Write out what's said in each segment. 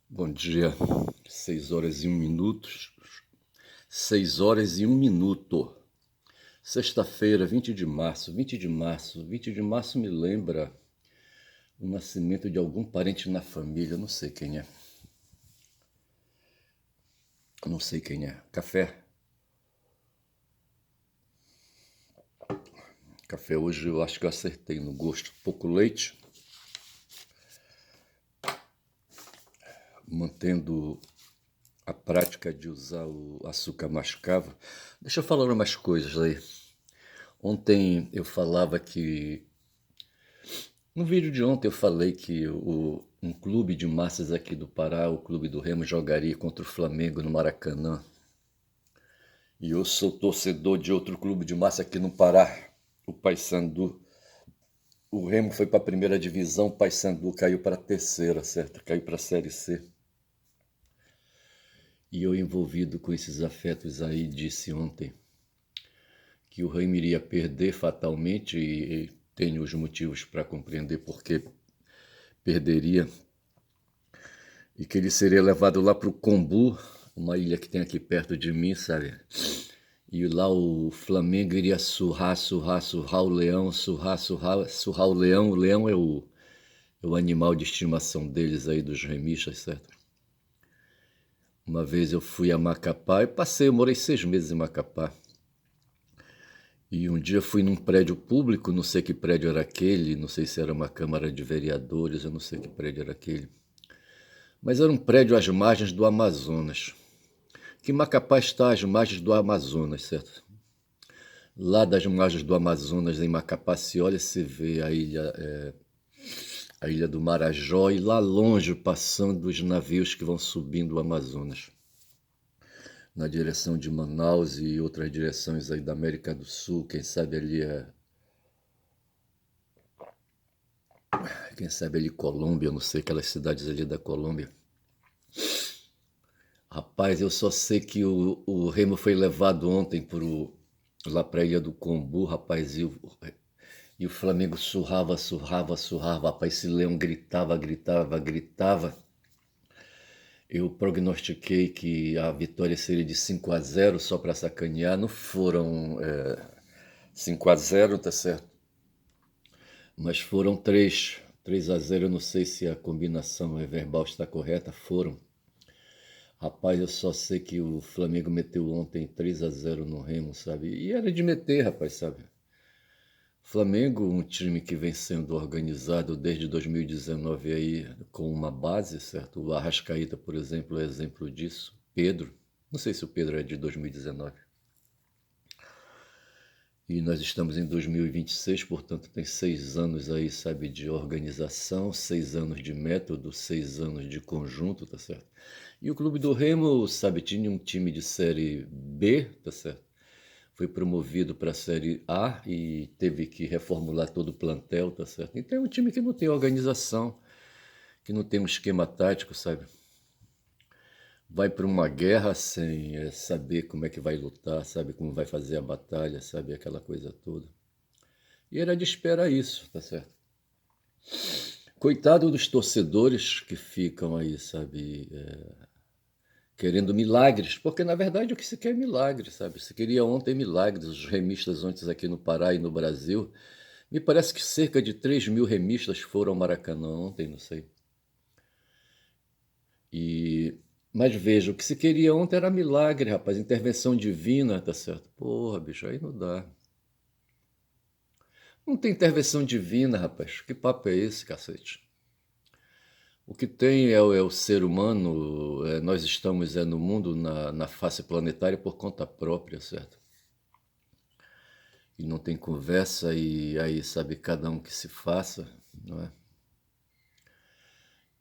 Bom dia, 6 horas e 1 minuto. 6 horas e 1 minuto. Sexta-feira, 20 de março. 20 de março. 20 de março me lembra o nascimento de algum parente na família. Não sei quem é. Não sei quem é. Café. Café hoje eu acho que eu acertei no gosto. Pouco leite. Mantendo a prática de usar o açúcar mascavo. Deixa eu falar umas coisas aí. Ontem eu falava que no vídeo de ontem eu falei que um clube de massas aqui do Pará, o Clube do Remo, jogaria contra o Flamengo no Maracanã. E eu sou torcedor de outro clube de massa aqui no Pará, o Paysandu. O Remo foi para a primeira divisão, o Paysandu caiu para a terceira, certo? Caiu para a Série C. E eu, envolvido com esses afetos aí, disse ontem que o Remo iria perder fatalmente e tenho os motivos para compreender por que perderia. E que ele seria levado lá para o Combu, uma ilha que tem aqui perto de mim, sabe? E lá o Flamengo iria surrar o leão, surrar o leão. O leão é o animal de estimação deles aí, dos remistas, certo? Uma vez eu fui a Macapá e eu morei 6 meses em Macapá. E um dia fui num prédio público, não sei que prédio era aquele, não sei se era uma Câmara de Vereadores, eu não sei que prédio era aquele. Mas era um prédio às margens do Amazonas. Que Macapá está às margens do Amazonas, certo? Lá das margens do Amazonas, em Macapá, se olha, se vê a ilha do Marajó e lá longe passando os navios que vão subindo o Amazonas, na direção de Manaus e outras direções aí da América do Sul, quem sabe ali Colômbia, não sei, aquelas cidades ali da Colômbia. Rapaz, eu só sei que o Remo foi levado ontem lá para a Ilha do Combu, rapaz, e o Flamengo surrava, rapaz, esse leão gritava. Eu prognostiquei que a vitória seria de 5-0 só para sacanear, não foram 5-0, tá certo? Mas foram 3-0, eu não sei se a combinação verbal está correta, foram. Rapaz, eu só sei que o Flamengo meteu ontem 3-0 no Remo, sabe? E era de meter, rapaz, sabe? Flamengo, um time que vem sendo organizado desde 2019 aí com uma base, certo? O Arrascaíta, por exemplo, é exemplo disso. Pedro, não sei se o Pedro é de 2019. E nós estamos em 2026, portanto tem 6 anos aí, sabe, de organização, 6 anos de método, 6 anos de conjunto, tá certo? E o Clube do Remo, sabe, tinha um time de Série B, tá certo? Foi promovido para a Série A e teve que reformular todo o plantel, tá certo? Então é um time que não tem organização, que não tem um esquema tático, sabe? Vai para uma guerra sem saber como é que vai lutar, sabe? Como vai fazer a batalha, sabe? Aquela coisa toda. E era de esperar isso, tá certo? Coitado dos torcedores que ficam aí, sabe? Querendo milagres, porque na verdade o que se quer é milagre, sabe? Se queria ontem milagres, os remistas ontem aqui no Pará e no Brasil. Me parece que cerca de 3.000 remistas foram ao Maracanã ontem, não sei. E... Mas veja, o que se queria ontem era milagre, rapaz, intervenção divina, tá certo? Porra, bicho, aí não dá. Não tem intervenção divina, rapaz. Que papo é esse, cacete? O que tem é o ser humano, nós estamos no mundo, na face planetária por conta própria, certo? E não tem conversa e aí sabe cada um que se faça, não é?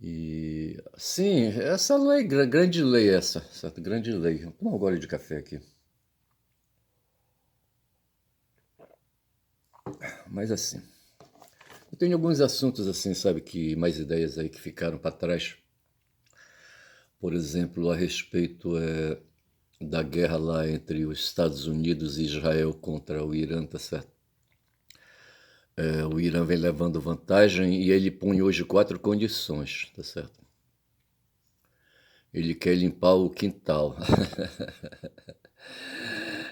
E sim, essa lei, grande lei essa, certo? Grande lei. Vou tomar um gole de café aqui. Mas assim, eu tenho alguns assuntos assim, sabe, que mais ideias aí que ficaram para trás. Por exemplo, a respeito da guerra lá entre os Estados Unidos e Israel contra o Irã, tá certo? O Irã vem levando vantagem e ele põe hoje 4 condições, tá certo? Ele quer limpar o quintal.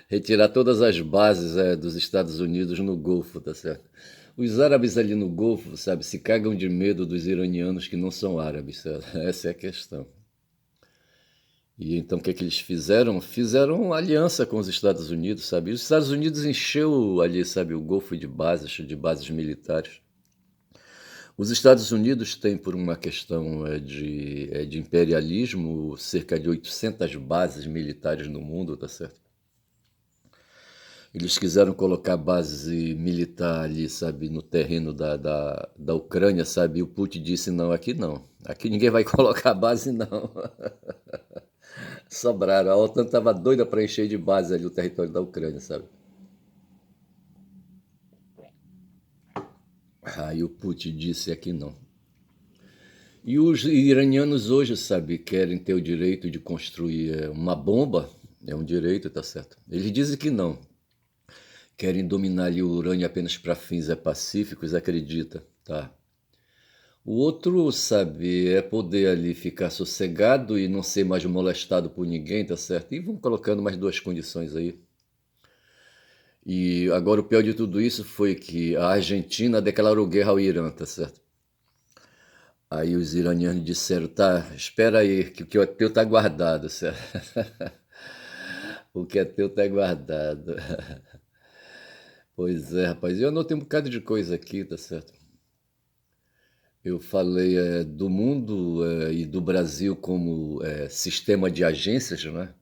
Retirar todas as bases dos Estados Unidos no Golfo, tá certo? Os árabes ali no Golfo, sabe, se cagam de medo dos iranianos que não são árabes, sabe? Essa é a questão. E então o que é que eles fizeram? Fizeram aliança com os Estados Unidos, sabe? E os Estados Unidos encheu ali, sabe, o Golfo de bases militares. Os Estados Unidos têm, por uma questão de imperialismo, cerca de 800 bases militares no mundo, tá certo? Eles quiseram colocar base militar ali, sabe, no terreno da Ucrânia, sabe? E o Putin disse, não, aqui não. Aqui ninguém vai colocar base, não. Sobraram. A OTAN estava doida para encher de base ali o território da Ucrânia, sabe? Aí o Putin disse, aqui não. E os iranianos hoje, sabe, querem ter o direito de construir uma bomba, é um direito, tá certo? Eles dizem que não, querem dominar ali o urânio apenas para fins pacíficos, acredita, tá? O outro, sabe, é poder ali ficar sossegado e não ser mais molestado por ninguém, tá certo? E vão colocando mais duas condições aí. E agora o pior de tudo isso foi que a Argentina declarou guerra ao Irã, tá certo? Aí os iranianos disseram, tá, espera aí, que o que é teu tá guardado, certo? O que é teu tá guardado. Pois é, rapaz. Eu anotei um bocado de coisa aqui, tá certo? Eu falei do mundo e do Brasil como sistema de agências, né?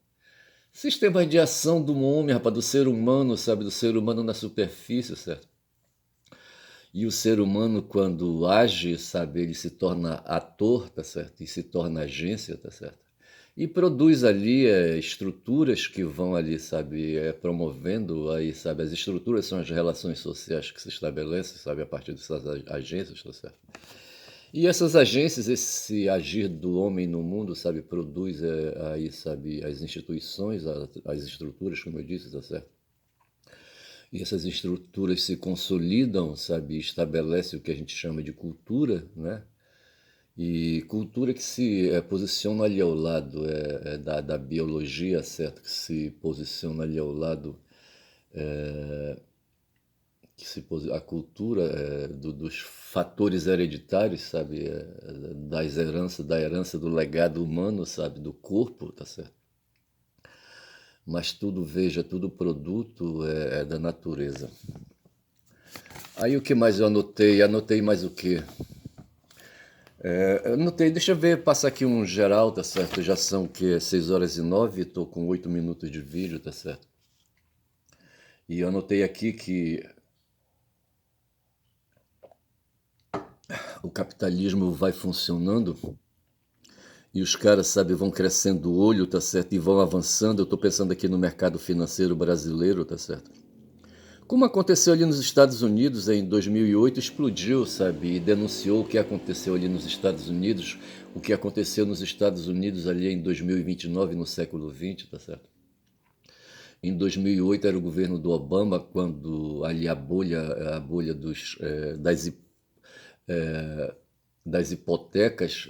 Sistema de ação do homem, rapaz, do ser humano, sabe? Do ser humano na superfície, certo? E o ser humano, quando age, sabe, ele se torna ator, tá certo? E se torna agência, tá certo? E produz ali estruturas que vão ali, sabe, promovendo aí, sabe, as estruturas são as relações sociais que se estabelecem, sabe, a partir dessas agências, tá certo? E essas agências, esse agir do homem no mundo, sabe, produz aí, sabe, as instituições, as estruturas, como eu disse, tá certo? E essas estruturas se consolidam, sabe, estabelece o que a gente chama de cultura, né? E cultura que se posiciona ali ao lado da biologia, certo? Que se posiciona ali ao lado, a cultura dos fatores hereditários, sabe? Da herança do legado humano, sabe? Do corpo, tá certo? Mas tudo, veja, tudo produto é da natureza. Aí o que mais eu anotei? Anotei mais o quê? Eu anotei, deixa eu ver, passar aqui um geral, tá certo? Já são o quê? 6 horas e 9, tô com 8 minutos de vídeo, tá certo? E eu anotei aqui que o capitalismo vai funcionando e os caras, sabe, vão crescendo o olho, tá certo? E vão avançando. Eu tô pensando aqui no mercado financeiro brasileiro, tá certo? Como aconteceu ali nos Estados Unidos em 2008, explodiu, sabe? E denunciou o que aconteceu ali nos Estados Unidos, o que aconteceu nos Estados Unidos ali em 2029, no século XX, tá certo? Em 2008 era o governo do Obama, quando ali a bolha das hipotecas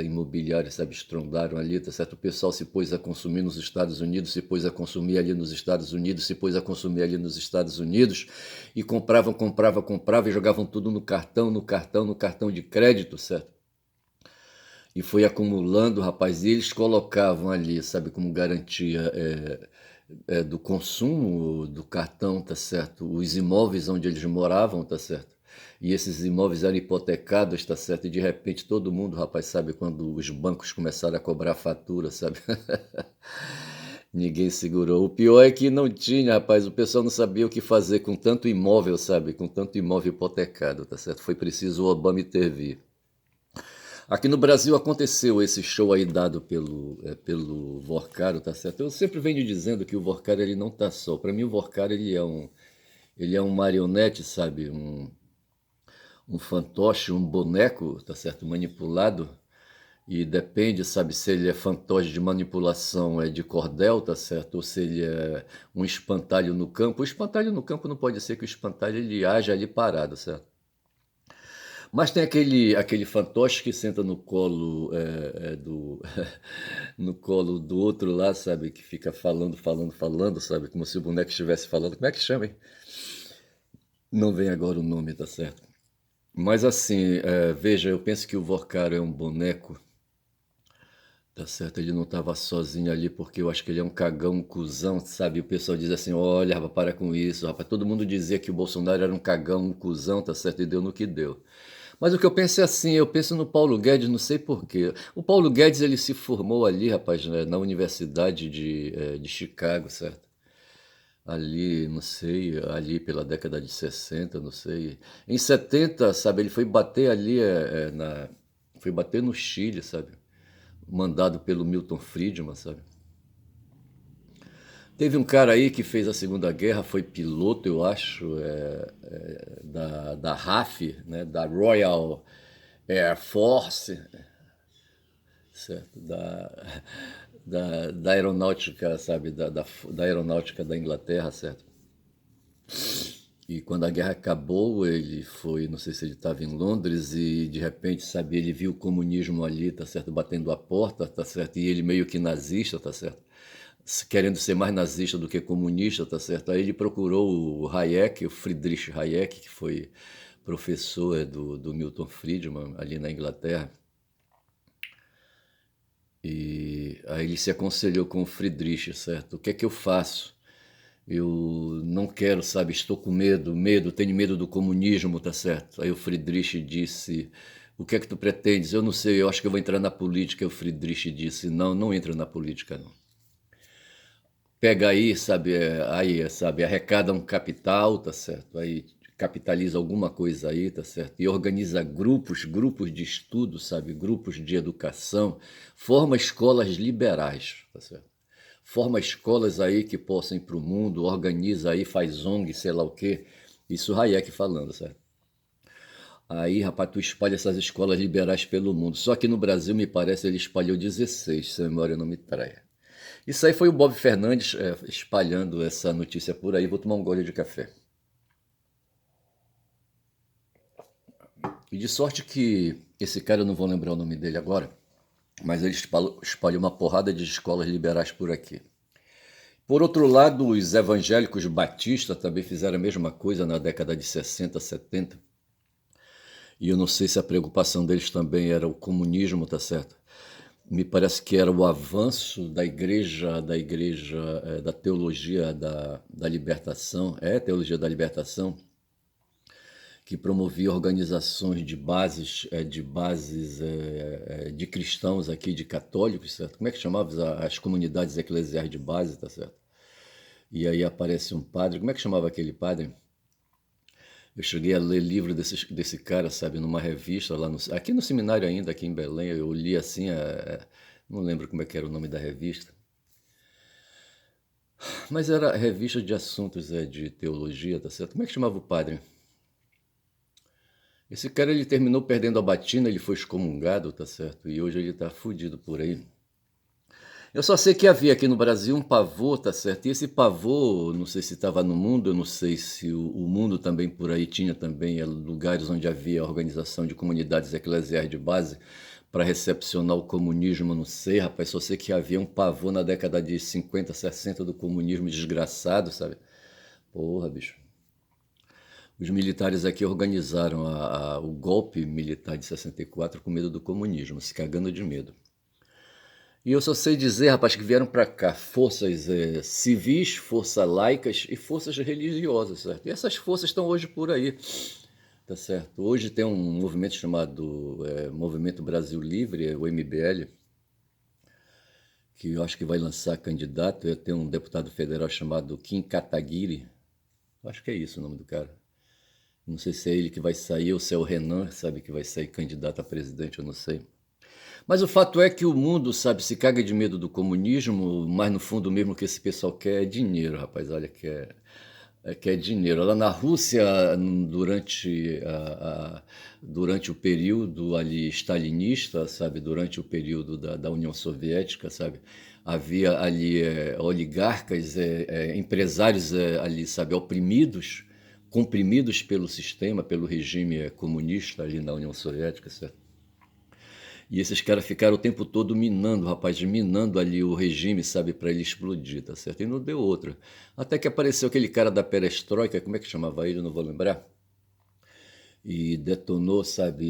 imobiliárias, sabe, estrondaram ali, tá certo? O pessoal se pôs a consumir nos Estados Unidos, se pôs a consumir ali nos Estados Unidos, se pôs a consumir ali nos Estados Unidos, e comprava e jogavam tudo no cartão, no cartão de crédito, certo? E foi acumulando, rapaz, e eles colocavam ali, sabe, como garantia do consumo do cartão, tá certo? Os imóveis onde eles moravam, tá certo? E esses imóveis eram hipotecados, tá certo? E de repente todo mundo, rapaz, sabe, quando os bancos começaram a cobrar fatura, sabe? Ninguém segurou. O pior é que não tinha, rapaz, o pessoal não sabia o que fazer com tanto imóvel, sabe? Com tanto imóvel hipotecado, tá certo? Foi preciso o Obama intervir. Aqui no Brasil aconteceu esse show aí dado pelo Vorcaro, tá certo? Eu sempre venho dizendo que o Vorcaro ele não tá só. Para mim o Vorcaro ele é um marionete, sabe? Um fantoche, um boneco, tá certo? Manipulado. E depende, sabe, se ele é fantoche de manipulação de cordel, tá certo? Ou se ele é um espantalho no campo. O espantalho no campo não pode ser que o espantalho ele haja ali parado, certo? Mas tem aquele fantoche que senta no colo no colo do outro lá, sabe? Que fica falando, falando, falando, sabe? Como se o boneco estivesse falando. Como é que chama, hein? Não vem agora o nome, tá certo? Mas assim, veja, eu penso que o Vorkaro é um boneco, tá certo? Ele não estava sozinho ali porque eu acho que ele é um cagão, um cuzão, sabe? O pessoal diz assim, olha, rapaz, para com isso, rapaz. Todo mundo dizia que o Bolsonaro era um cagão, um cuzão, tá certo? E deu no que deu. Mas o que eu penso é assim, eu penso no Paulo Guedes, não sei por quê. O Paulo Guedes, ele se formou ali, rapaz, né, na Universidade de Chicago, certo? Ali, não sei, ali pela década de 60, não sei. Em 70, sabe, ele foi bater ali foi bater no Chile, sabe? Mandado pelo Milton Friedman, sabe? Teve um cara aí que fez a Segunda Guerra, foi piloto, eu acho, da RAF, né, da Royal Air Force, certo? Da aeronáutica, sabe? Da aeronáutica da Inglaterra, certo? E quando a guerra acabou, ele foi, não sei se ele estava em Londres e de repente, sabe, ele viu o comunismo ali, tá certo, batendo a porta, tá certo, e ele meio que nazista, tá certo, querendo ser mais nazista do que comunista, tá certo. Aí ele procurou o Hayek, o Friedrich Hayek, que foi professor do Milton Friedman ali na Inglaterra. E aí ele se aconselhou com o Friedrich, certo? O que é que eu faço? Eu não quero, sabe, estou com medo, tenho medo do comunismo, tá certo? Aí o Friedrich disse, o que é que tu pretendes? Eu não sei, eu acho que eu vou entrar na política. E o Friedrich disse, não, não entra na política, não. Pega aí, sabe, sabe, arrecada um capital, tá certo? Aí capitaliza alguma coisa aí, tá certo? E organiza grupos de estudo, sabe, grupos de educação, forma escolas liberais, tá certo? Forma escolas aí que possam ir para o mundo, organiza aí, faz ONG, sei lá o quê. Isso Hayek falando, certo? Aí, rapaz, tu espalha essas escolas liberais pelo mundo. Só que no Brasil, me parece, ele espalhou 16, se a memória não me traia. Isso aí foi o Bob Fernandes espalhando essa notícia por aí. Vou tomar um gole de café. E de sorte que esse cara, eu não vou lembrar o nome dele agora, mas ele espalhou uma porrada de escolas liberais por aqui. Por outro lado, os evangélicos batistas também fizeram a mesma coisa na década de 60, 70. E eu não sei se a preocupação deles também era o comunismo, tá certo? Me parece que era o avanço da teologia da libertação, teologia da libertação, que promovia organizações de cristãos aqui, de católicos, certo? Como é que chamava as comunidades eclesiais de base, tá certo? E aí aparece um padre, como é que chamava aquele padre? Eu cheguei a ler livro desse cara, sabe, numa revista lá aqui no seminário ainda, aqui em Belém, eu li assim, não lembro como é que era o nome da revista, mas era revista de assuntos de teologia, tá certo? Como é que chamava o padre? Esse cara, ele terminou perdendo a batina, ele foi excomungado, tá certo? E hoje ele tá fudido por aí. Eu só sei que havia aqui no Brasil um pavor, tá certo? E esse pavor, não sei se estava no mundo, eu não sei se o mundo também por aí tinha também lugares onde havia organização de comunidades eclesiais de base para recepcionar o comunismo, não sei, rapaz. Só sei que havia um pavor na década de 50, 60 do comunismo desgraçado, sabe? Porra, bicho. Os militares aqui organizaram o golpe militar de 64 com medo do comunismo, se cagando de medo. E eu só sei dizer, rapaz, que vieram para cá forças civis, forças laicas e forças religiosas, certo? E essas forças estão hoje por aí, tá certo? Hoje tem um movimento chamado Movimento Brasil Livre, o MBL, que eu acho que vai lançar candidato. Tem um deputado federal chamado Kim Kataguiri, acho que é isso o nome do cara. Não sei se é ele que vai sair ou se é o Renan, sabe, que vai sair candidato a presidente, eu não sei. Mas o fato é que o mundo, sabe, se caga de medo do comunismo, mas no fundo mesmo o que esse pessoal quer é dinheiro, rapaz, olha, quer dinheiro. Lá na Rússia, durante o período ali stalinista, sabe, durante o período da União Soviética, sabe, havia ali oligarcas, empresários ali, sabe, oprimidos, comprimidos pelo sistema, pelo regime comunista ali na União Soviética, certo? E esses caras ficaram o tempo todo minando, rapaz, minando ali o regime, sabe, para ele explodir, tá certo? E não deu outra. Até que apareceu aquele cara da perestroika, como é que chamava ele? Eu não vou lembrar. E detonou, sabe,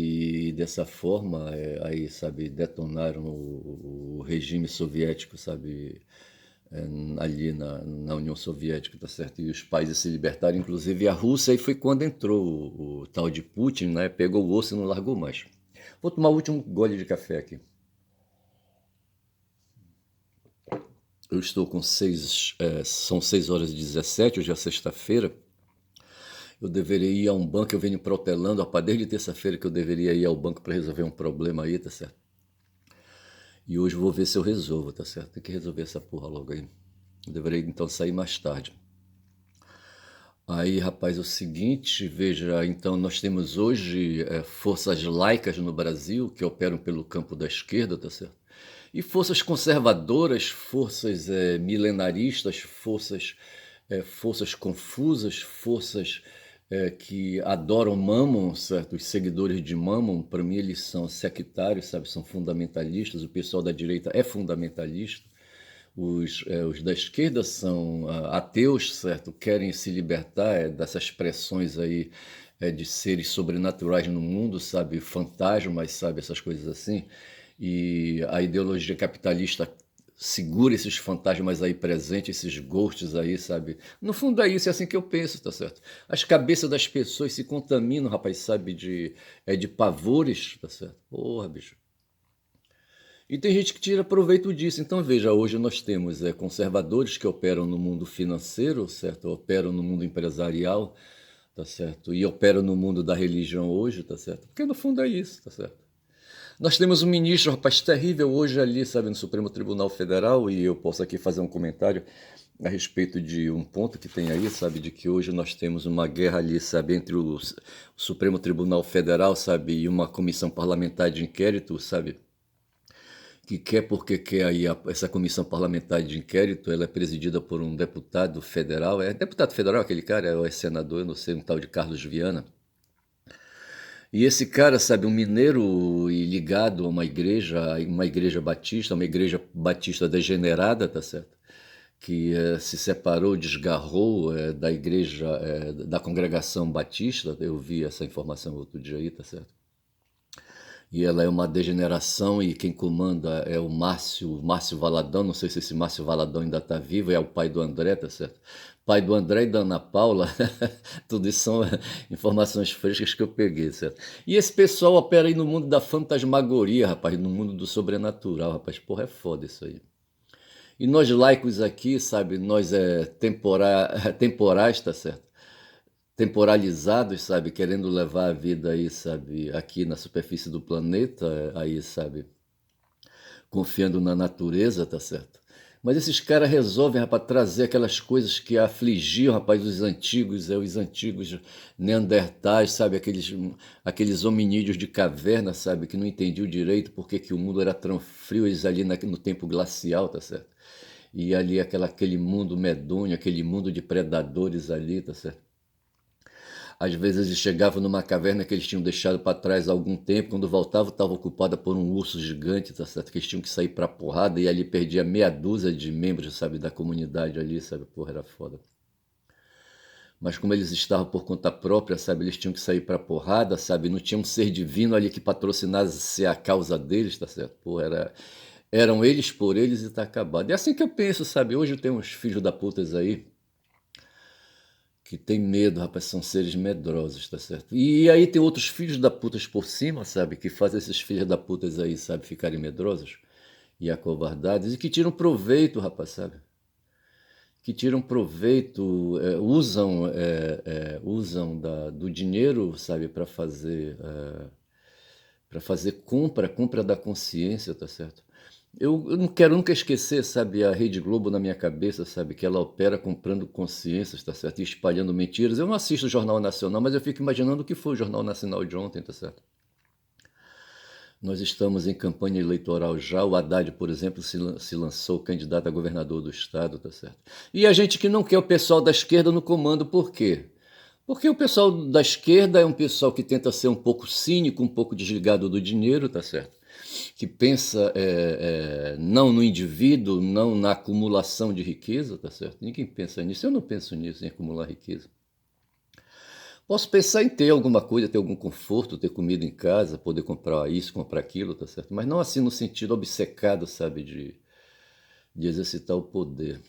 e dessa forma, aí, sabe, detonaram o regime soviético, sabe, ali na União Soviética, tá certo? E os países se libertaram, inclusive a Rússia, e foi quando entrou o tal de Putin, né? Pegou o osso e não largou mais. Vou tomar o último gole de café aqui. Eu estou com são 6h17, hoje é sexta-feira. Eu deveria ir a um banco, eu venho protelando, rapaz, desde terça-feira que eu deveria ir ao banco para resolver um problema aí, tá certo? E hoje eu vou ver se eu resolvo, tá certo? Tem que resolver essa porra logo aí. Eu deveria então sair mais tarde. Aí, rapaz, é o seguinte, veja, então nós temos hoje forças laicas no Brasil que operam pelo campo da esquerda, tá certo? E forças conservadoras, forças milenaristas, forças confusas, forças que adoram Mammon, certo? Os seguidores de Mammon, para mim eles são sectários, sabe? São fundamentalistas, o pessoal da direita é fundamentalista. Os da esquerda são ateus, certo? Querem se libertar dessas pressões aí de seres sobrenaturais no mundo, sabe? Fantasmas, sabe? Essas coisas assim. E a ideologia capitalista segura esses fantasmas aí presentes, esses ghosts aí, sabe? No fundo é isso, é assim que eu penso, tá certo? As cabeças das pessoas se contaminam, rapaz, sabe? De pavores, tá certo? Porra, bicho. E tem gente que tira proveito disso. Então, veja, hoje nós temos conservadores que operam no mundo financeiro, certo? Operam no mundo empresarial, tá certo? E operam no mundo da religião hoje, tá certo? Porque no fundo é isso, tá certo? Nós temos um ministro, rapaz, terrível hoje ali, sabe, no Supremo Tribunal Federal, e eu posso aqui fazer um comentário a respeito de um ponto que tem aí, sabe, de que hoje nós temos uma guerra ali, sabe, entre o Supremo Tribunal Federal, sabe, e uma comissão parlamentar de inquérito, sabe, que quer porque quer aí essa comissão parlamentar de inquérito, ela é presidida por um deputado federal, é deputado federal aquele cara, ou é senador, eu não sei, um tal de Carlos Viana. E esse cara, sabe, um mineiro e ligado a uma igreja batista degenerada, tá certo? Que se separou, desgarrou da igreja, da congregação batista, eu vi essa informação outro dia aí, tá certo? E ela é uma degeneração e quem comanda é o Márcio Valadão, não sei se esse Márcio Valadão ainda está vivo, é o pai do André, tá certo? Pai do André e da Ana Paula, tudo isso são informações frescas que eu peguei, certo? E esse pessoal opera aí no mundo da fantasmagoria, rapaz, no mundo do sobrenatural, rapaz, porra, é foda isso aí. E nós laicos aqui, sabe, nós temporais, tá certo? Temporalizados, sabe, querendo levar a vida aí, sabe, aqui na superfície do planeta, aí, sabe, confiando na natureza, tá certo? Mas esses caras resolvem, rapaz, trazer aquelas coisas que afligiam, rapaz, os antigos neandertais, sabe, aqueles hominídeos de caverna, sabe, que não entendiam direito porque que o mundo era tão frio, eles ali no tempo glacial, tá certo? E ali aquele mundo medonho, aquele mundo de predadores ali, tá certo? Às vezes eles chegavam numa caverna que eles tinham deixado para trás há algum tempo, quando voltavam estava ocupada por um urso gigante, tá certo? Que eles tinham que sair para porrada e ali perdia meia dúzia de membros, sabe, da comunidade ali, sabe? Porra, era foda. Mas como eles estavam por conta própria, sabe, eles tinham que sair para porrada, sabe? Não tinha um ser divino ali que patrocinasse a causa deles, tá certo? Porra, eram eles por eles e tá acabado. É assim que eu penso, sabe? Hoje tem uns filhos da putas aí que tem medo, rapaz, são seres medrosos, tá certo? E aí tem outros filhos da putas por cima, sabe, que fazem esses filhos da putas aí, sabe, ficarem medrosos e acovardados e que tiram proveito, rapaz, sabe? Que tiram proveito, usam do dinheiro, sabe, para fazer compra da consciência, tá certo? Eu não quero nunca esquecer, sabe, a Rede Globo na minha cabeça, sabe, que ela opera comprando consciências, tá certo? E espalhando mentiras. Eu não assisto o Jornal Nacional, mas eu fico imaginando o que foi o Jornal Nacional de ontem, tá certo? Nós estamos em campanha eleitoral já. O Haddad, por exemplo, se lançou candidato a governador do estado, tá certo? E a gente que não quer o pessoal da esquerda no comando, por quê? Porque o pessoal da esquerda é um pessoal que tenta ser um pouco cínico, um pouco desligado do dinheiro, tá certo? Que pensa não no indivíduo, não na acumulação de riqueza, tá certo? Ninguém pensa nisso. Eu não penso nisso, em acumular riqueza. Posso pensar em ter alguma coisa, ter algum conforto, ter comida em casa, poder comprar isso, comprar aquilo, tá certo? Mas não assim no sentido obcecado, sabe, de exercitar o poder.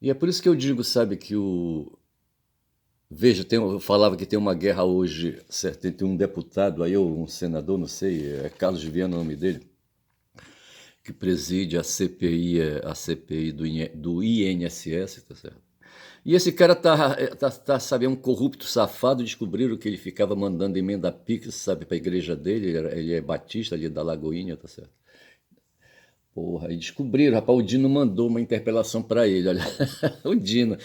E é por isso que eu digo, sabe, que o. Veja, eu falava que tem uma guerra hoje, certo, entre um deputado, aí, ou um senador, não sei, é Carlos Viana o nome dele, que preside a CPI do INSS, tá certo? E esse cara sabe, é um corrupto safado, descobriram que ele ficava mandando emenda Pix, sabe, para a igreja dele, ele é batista ali da Lagoinha, tá certo? Porra, e descobriram, rapaz, o Dino mandou uma interpelação para ele, olha, o Dino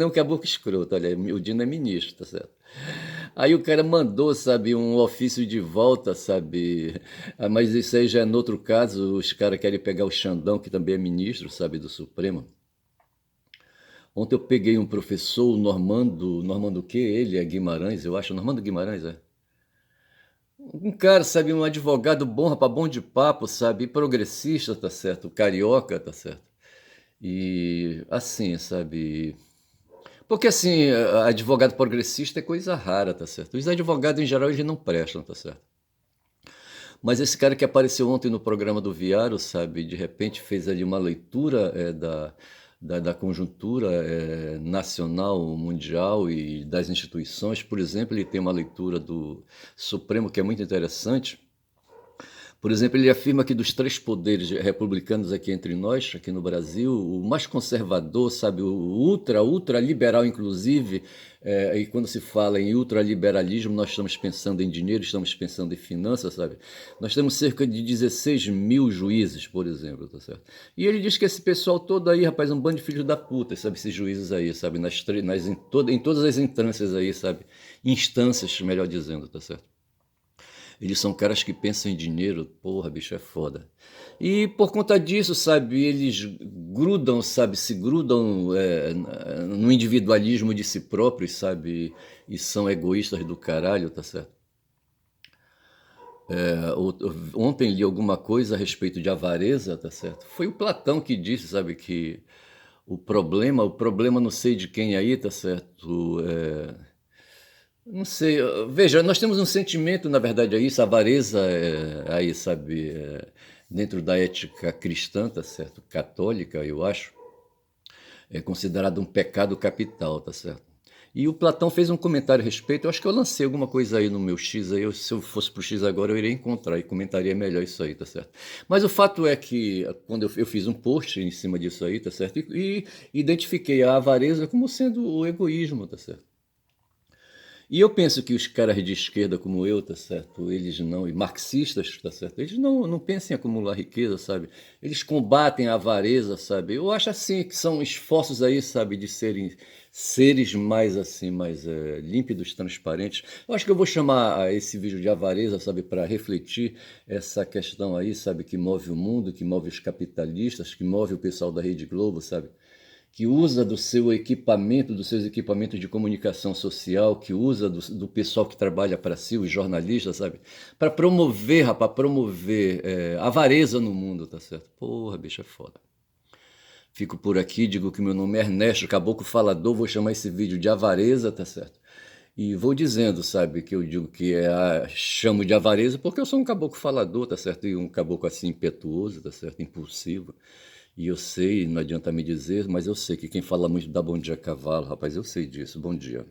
é um caboclo escroto, olha, o Dino é ministro, tá certo? Aí o cara mandou, sabe, um ofício de volta, sabe, mas isso aí já é no outro caso, os caras querem pegar o Xandão, que também é ministro, sabe, do Supremo. Ontem eu peguei um professor, o Normando o quê? Ele é Guimarães, eu acho, Normando Guimarães, é. Um cara, sabe, um advogado bom, rapaz, bom de papo, sabe, e progressista, tá certo, carioca, tá certo. E assim, sabe, porque assim, advogado progressista é coisa rara, tá certo. Os advogados em geral eles não prestam, tá certo. Mas esse cara que apareceu ontem no programa do Viário, sabe, de repente fez ali uma leitura da conjuntura nacional, mundial e das instituições. Por exemplo, ele tem uma leitura do Supremo que é muito interessante. Por exemplo, ele afirma que dos três poderes republicanos aqui entre nós, aqui no Brasil, o mais conservador, sabe, o ultraliberal, inclusive, e quando se fala em ultraliberalismo, nós estamos pensando em dinheiro, estamos pensando em finanças, sabe? Nós temos cerca de 16 mil juízes, por exemplo, tá certo? E ele diz que esse pessoal todo aí, rapaz, é um bando de filhos da puta, sabe? Esses juízes aí, sabe? Em todas as instâncias aí, sabe? Instâncias, melhor dizendo, tá certo? Eles são caras que pensam em dinheiro, porra, bicho, é foda. E por conta disso, sabe, eles grudam, sabe, se grudam no individualismo de si próprios, sabe, e são egoístas do caralho, tá certo? Ontem li alguma coisa a respeito de avareza, tá certo? Foi o Platão que disse, sabe, que o problema não sei de quem aí, tá certo? Não sei, veja, nós temos um sentimento, na verdade, é isso, a avareza, aí, sabe, dentro da ética cristã, tá certo? Católica, eu acho, é considerado um pecado capital, tá certo? E o Platão fez um comentário a respeito, eu acho que eu lancei alguma coisa aí no meu X, aí, se eu fosse pro X agora eu iria encontrar e comentaria melhor isso aí, tá certo? Mas o fato é que, quando eu fiz um post em cima disso aí, tá certo? E identifiquei a avareza como sendo o egoísmo, tá certo? E eu penso que os caras de esquerda como eu, tá certo? Eles não, e marxistas, tá certo? Eles não pensam em acumular riqueza, sabe? Eles combatem a avareza, sabe? Eu acho assim que são esforços aí, sabe, de serem seres mais assim, mais límpidos, transparentes. Eu acho que eu vou chamar esse vídeo de avareza, sabe, para refletir essa questão aí, sabe, que move o mundo, que move os capitalistas, que move o pessoal da Rede Globo, sabe? Que usa do seu equipamento, dos seus equipamentos de comunicação social, que usa do pessoal que trabalha para si, os jornalistas, sabe? Para promover, rapaz, promover avareza no mundo, tá certo? Porra, bicho, é foda. Fico por aqui, digo que meu nome é Ernesto, Caboclo Falador, vou chamar esse vídeo de avareza, tá certo? E vou dizendo, sabe, que eu digo que chamo de avareza porque eu sou um caboclo falador, tá certo? E um caboclo assim impetuoso, tá certo? Impulsivo. E eu sei, não adianta me dizer, mas eu sei que quem fala muito dá bom dia a cavalo, rapaz, eu sei disso. Bom dia.